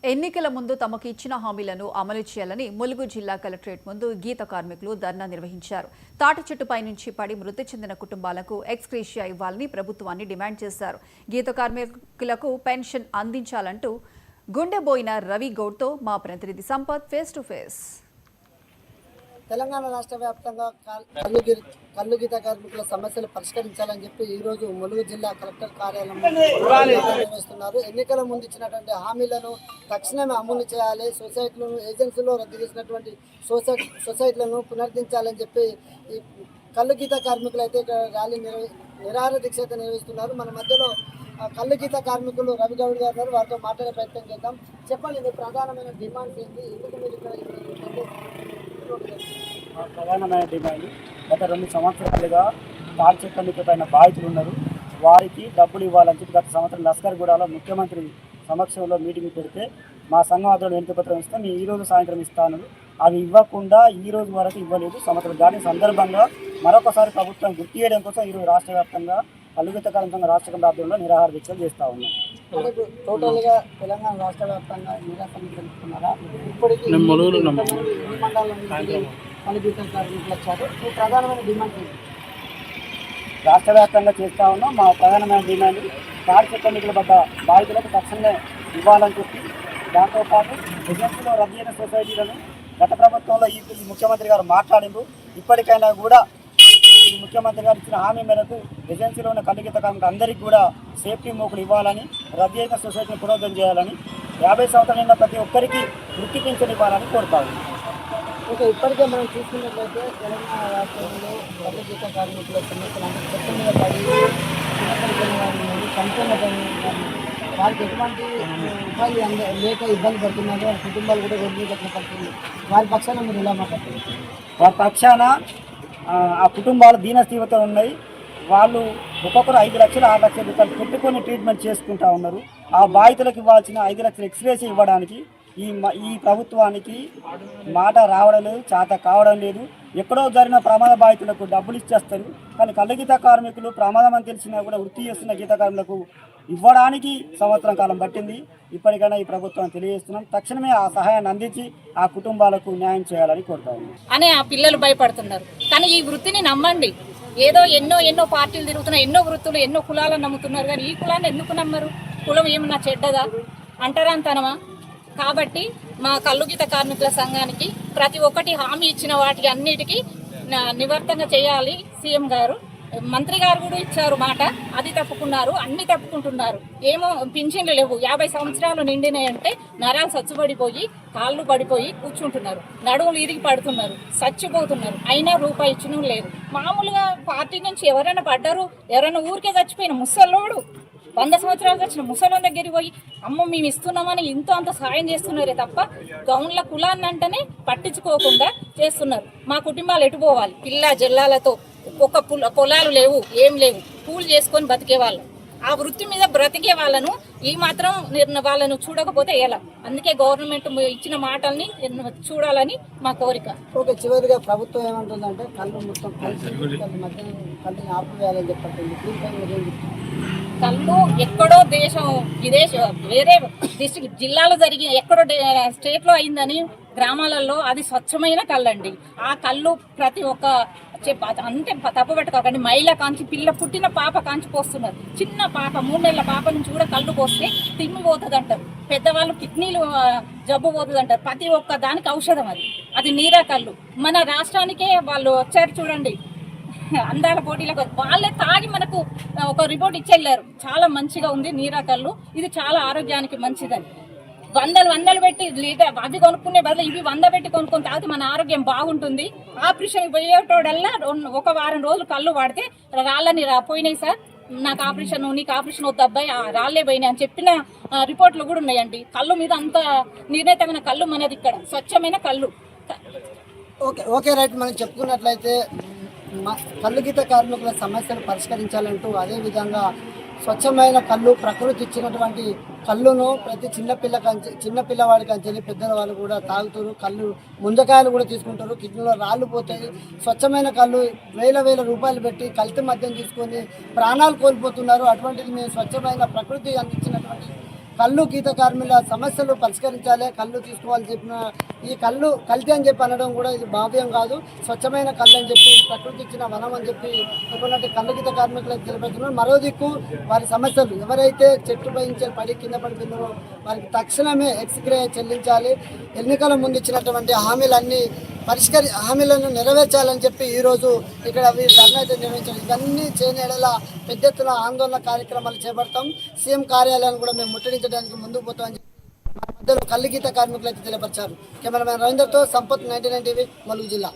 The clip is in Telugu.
ఎన్నికల ముందు తమకు ఇచ్చిన హామీలను అమలు చేయాలని ములుగు జిల్లా కలెక్టరేట్ ముందు గీత కార్మికులు ధర్నా నిర్వహించారు. తాటి చెట్టుపై నుంచి పడి మృతి చెందిన కుటుంబాలకు ఎక్స్గ్రేషియా ఇవ్వాలని ప్రభుత్వాన్ని డిమాండ్ చేశారు. గీత కార్మికులకు పెన్షన్ అందించాలంటూ గుండెబోయిన రవి గౌడ్తో మా ప్రతినిధి Sampath face to face. Telangana రాష్ట్ర వ్యాప్తంగా కల్లు గీత కార్మికుల సమస్యలు పరిష్కరించాలని చెప్పి ఈరోజు ములుగు జిల్లా కలెక్టర్ కార్యాలయంలో నిర్వహిస్తున్నారు. ఎన్నికల ముందు ఇచ్చినటువంటి హామీలను తక్షణమే అమలు చేయాలి, సొసైటీలను ఏజెన్సీలో రద్దు చేసినటువంటి సొసైటీలను పునరుద్ధరించాలని చెప్పి ఈ కల్లు గీత కార్మికులు అయితే ర్యాలీ నిరాహార దీక్ష అయితే నిర్వహిస్తున్నారు. మన మధ్యలో కల్లు గీత కార్మికులు రవి గౌడ్ గారు ఉన్నారు, వారితో మాట్లాడే ప్రయత్నం చేద్దాం. చెప్పండి, మీ ప్రధానమైన డిమాండ్స్ ఏంటి? ఎందుకు మీరు ఇక్కడ ప్రధానమైన డిమాండ్ గత 2 సంవత్సరాలుగా తాటి చెట్ల పైన బాధితులు ఉన్నారు. వారికి డబ్బులు ఇవ్వాలని చెప్పి గత సంవత్సరం లస్కర్గూడలో ముఖ్యమంత్రి సమక్షంలో మీటింగ్ పెడితే మా సంఘం ఆధ్వర్యంలో వినతిపత్రం ఇస్తాం, మేము ఈరోజు సాయంత్రం ఇస్తాను. అవి ఇవ్వకుండా ఈ రోజు వరకు ఇవ్వలేదు. సంవత్సరం దాని సందర్భంగా మరొకసారి ప్రభుత్వం గుర్తు చేయడం కోసం ఈరోజు రాష్ట్ర వ్యాప్తంగా కల్లు గీత కార్మికుల రాష్ట్ర కమిటీ ఆధ్వర్యంలో నిరాహార దీక్షలు చేస్తూ ఉన్నాం. టోటల్గా తెలంగాణ రాష్ట్ర వ్యాప్తంగా నిరాశ తెలుపుతున్నారా? ఇప్పటికీ ప్రధానమైన డిమాండ్ రాష్ట్ర వ్యాప్తంగా చేస్తూ ఉన్నాం. మా ప్రధానమైన డిమాండ్ తాటి చెట్ల పడ్డ బాధితులకు తక్షణమే ఇవ్వాలని చెప్పి, దాంతోపాటు ఏజెన్సీలో రద్దు అయిన సొసైటీలను గత ప్రభుత్వంలో ఈ ముఖ్యమంత్రి గారు మాట్లాడిండు. ఇప్పటికైనా కూడా ఈ ముఖ్యమంత్రి గారు ఇచ్చిన హామీ మేరకు ఏజెన్సీలో ఉన్న కల్లు గీత కార్మికులు అందరికీ కూడా సేఫ్టీ మోకులు ఇవ్వాలని, రద్దు అయిన సొసైటీని పునరుద్ధరణ చేయాలని, 50 సంవత్సరాల ప్రతి ఒక్కరికి వృత్తి పింఛన్ ఇవ్వాలని కోరుతాము. ఓకే, ఇప్పటికే మనం చూసుకున్నట్లయితే తెలంగాణ రాష్ట్రంలో కల్లు గీత కార్మికుల సమస్యలు అంటే చెత్త మీద పడి వారికి ఎటువంటి ఉపాధి లేక ఇబ్బంది పడుతున్నారు, వారి కుటుంబాలు కూడా గర్భిణీ పడుతుంది. వారి పక్షాన మీరు ఎలా మాట్లాడుతున్నారు? వారి పక్షాన ఆ కుటుంబాలు దీనస్థితితో ఉన్నాయి. వాళ్ళు ఒక్కొక్కరు 5 లక్షలు 6 లక్షల రూపాయలు పెట్టుకొని ట్రీట్మెంట్ చేసుకుంటూ ఉన్నారు. ఆ బాధితులకు ఇవ్వాల్సిన 5 లక్షలు ఎక్స్గ్రేషియా ఇవ్వడానికి ఈ ప్రభుత్వానికి మాట రావడం లేదు, చేత కావడం లేదు. ఎక్కడో జరిగిన ప్రమాద బాధితులకు డబ్బులు ఇచ్చేస్తారు, కానీ కల్లు గీత కార్మికులు ప్రమాదం అని తెలిసినా కూడా వృత్తి చేస్తున్న గీత కార్మికులకు ఇవ్వడానికి సంవత్సరం కాలం పట్టింది. ఇప్పటికైనా ఈ ప్రభుత్వం తెలియజేస్తున్నాం, తక్షణమే ఆ సహాయాన్ని అందించి ఆ కుటుంబాలకు న్యాయం చేయాలని కోరుతాము అని ఆ పిల్లలు భయపడుతున్నారు. కానీ ఈ వృత్తిని నమ్మండి. ఏదో ఎన్నో పార్టీలు తిరుగుతున్నాయి, ఎన్నో వృత్తులు, ఎన్నో కులాలను నమ్ముతున్నారు, కానీ ఈ కులాన్ని ఎందుకు నమ్మరు? కులం ఏమన్నా చెడ్డదా అంటారంతనమా? కాబట్టి మా కల్లు గీత కార్మికుల సంఘానికి ప్రతి ఒక్కటి హామీ ఇచ్చిన వాటికి అన్నిటికీ నివర్తంగా చేయాలి. సీఎం గారు, మంత్రి గారు కూడా ఇచ్చారు మాట, అది తప్పుకున్నారు, అన్ని తప్పుకుంటున్నారు. ఏమో పింఛన్లు లేవు, 50 సంవత్సరాలు నిండినాయంటే నరాలు సచ్చుబడిపోయి కాళ్ళు పడిపోయి కూర్చుంటున్నారు, నడుములు ఇరిగి పడుతున్నారు, చచ్చిపోతున్నారు. అయినా రూపాయి ఇచ్చిన లేదు. మామూలుగా పార్టీ నుంచి ఎవరైనా పడ్డారు, ఎవరైనా ఊరికే చచ్చిపోయిన ముసలోడు 100 సంవత్సరాలు వచ్చిన ముసలి దగ్గరికి పోయి అమ్మ మేము ఇస్తున్నామని ఇంతో అంత సాయం చేస్తున్నారే తప్ప గౌన్ల కులాన్ని అంటేనే పట్టించుకోకుండా చేస్తున్నారు. మా కుటుంబాలు ఎటుపోవాలి? పిల్ల జల్లాలతో ఒక పొలాలు లేవు, ఏం లేవు, కూలి చేసుకొని బతికే వాళ్ళు. ఆ వృత్తి మీద బ్రతికే వాళ్ళను ఈ మాత్రం వాళ్ళను చూడకపోతే ఎలా? అందుకే గవర్నమెంట్ ఇచ్చిన మాటల్ని చూడాలని మా కోరిక. ఓకే, చివరిగా ప్రభుత్వం ఏమంటుందంటే కళ్ళు మొత్తం కళ్ళు ఆపివేయాలని చెప్పండి. కళ్ళు ఎక్కడో వేరే డిస్ట్రిక్ట్ జిల్లాలో జరిగి ఎక్కడో స్టేట్లో అయిందని గ్రామాలలో అది స్వచ్ఛమైన కళ్ళు అండి. ఆ కళ్ళు ప్రతి ఒక్క అంటే తప్పు పెట్టుకోకండి, మహిళ కాంచి పిల్ల పుట్టిన పాప కాంచి పోస్తున్నారు. చిన్న పాప 3 నెలల పాప నుంచి కూడా కళ్ళు పోస్తే తిమ్మి పోతుంది అంటారు, పెద్దవాళ్ళు కిడ్నీలు జబ్బు పోతుంది అంటారు. ప్రతి ఒక్క దానికి ఔషధం అది నీరా కళ్ళు. మన రాష్ట్రానికే వాళ్ళు వచ్చారు చూడండి, అందాల పోటీలకు వాళ్ళే తాగి మనకు ఒక రిపోర్ట్ ఇచ్చెళ్ళారు, చాలా మంచిగా ఉంది నీరా కళ్ళు, ఇది చాలా ఆరోగ్యానికి మంచిదని. వందలు పెట్టి లీటర్ అవి కొనుక్కునే బదులు ఇవి 100 పెట్టి కొనుక్కొని తాగితే మన ఆరోగ్యం బాగుంటుంది. ఆపరేషన్ పోయేటోడల్లా ఒక వారం రోజులు కళ్ళు వాడితే రాళ్ళని పోయినాయి సార్, నాకు ఆపరేషన్, నీకు ఆపరేషన్ వద్దు అబ్బాయి, రాళ్ళే పోయినాయి అని చెప్పిన రిపోర్ట్లు కూడా ఉన్నాయండి. కళ్ళు మీద అంత నిర్ణీతమైన కళ్ళు మనది, ఇక్కడ స్వచ్ఛమైన కళ్ళు. ఓకే రైట్, మనం చెప్పుకున్నట్లయితే కల్లు గీత కార్మికుల సమస్యలు పరిష్కరించాలంటూ, అదేవిధంగా స్వచ్ఛమైన కళ్ళు, ప్రకృతి ఇచ్చినటువంటి కళ్ళును ప్రతి చిన్న పిల్లవాడి కంచెని పెద్దల వాళ్ళు కూడా తాగుతారు. కళ్ళు ముంజకాయలు కూడా తీసుకుంటారు, కిడ్నీలో రాళ్ళు పోతాయి. స్వచ్ఛమైన కళ్ళు వేల రూపాయలు పెట్టి కల్తీ మద్యం తీసుకొని ప్రాణాలు కోల్పోతున్నారు. అటువంటిది మేము స్వచ్ఛమైన ప్రకృతి అందించినటువంటి కళ్ళు గీత కార్మికుల సమస్యలు పరిష్కరించాలి, కళ్ళు తీసుకోవాలని చెప్పిన ఈ కళ్ళు కల్తీ అని చెప్పి అనడం కూడా ఇది భావ్యం కాదు. స్వచ్ఛమైన కళ్ళు అని చెప్పి ప్రకృతి ఇచ్చిన వనం అని చెప్పి అనుకున్నట్టు కళ్ళు గీత కార్మికులకు తెలియజేస్తున్నారు. మరో దిక్కు వారి సమస్యలు ఎవరైతే చెట్టు పైంచి పడి కింద పడిపోయినారో వారికి తక్షణమే ఎక్స్గ్రే చెల్లించాలి. ఎన్నికల ముందు ఇచ్చినటువంటి హామీలను నెరవేర్చాలని చెప్పి ఈరోజు ఇక్కడ ధర్నా అయితే నిర్వహించారు. ఇవన్నీ చేయని ఎడల పెద్ద ఎత్తున ఆందోళన కార్యక్రమాలు చేపడతాం. సీఎం కార్యాలయాన్ని కూడా మేము ముట్టడించడానికి ముందుకు పోతామని మధ్యలో కళ్ళు గీత కార్మికులు అయితే తెలియపరిచారు. కెమెరామెన్ రవీందర్తో సంపత్, 99 టీవీ, ములుగు జిల్లా.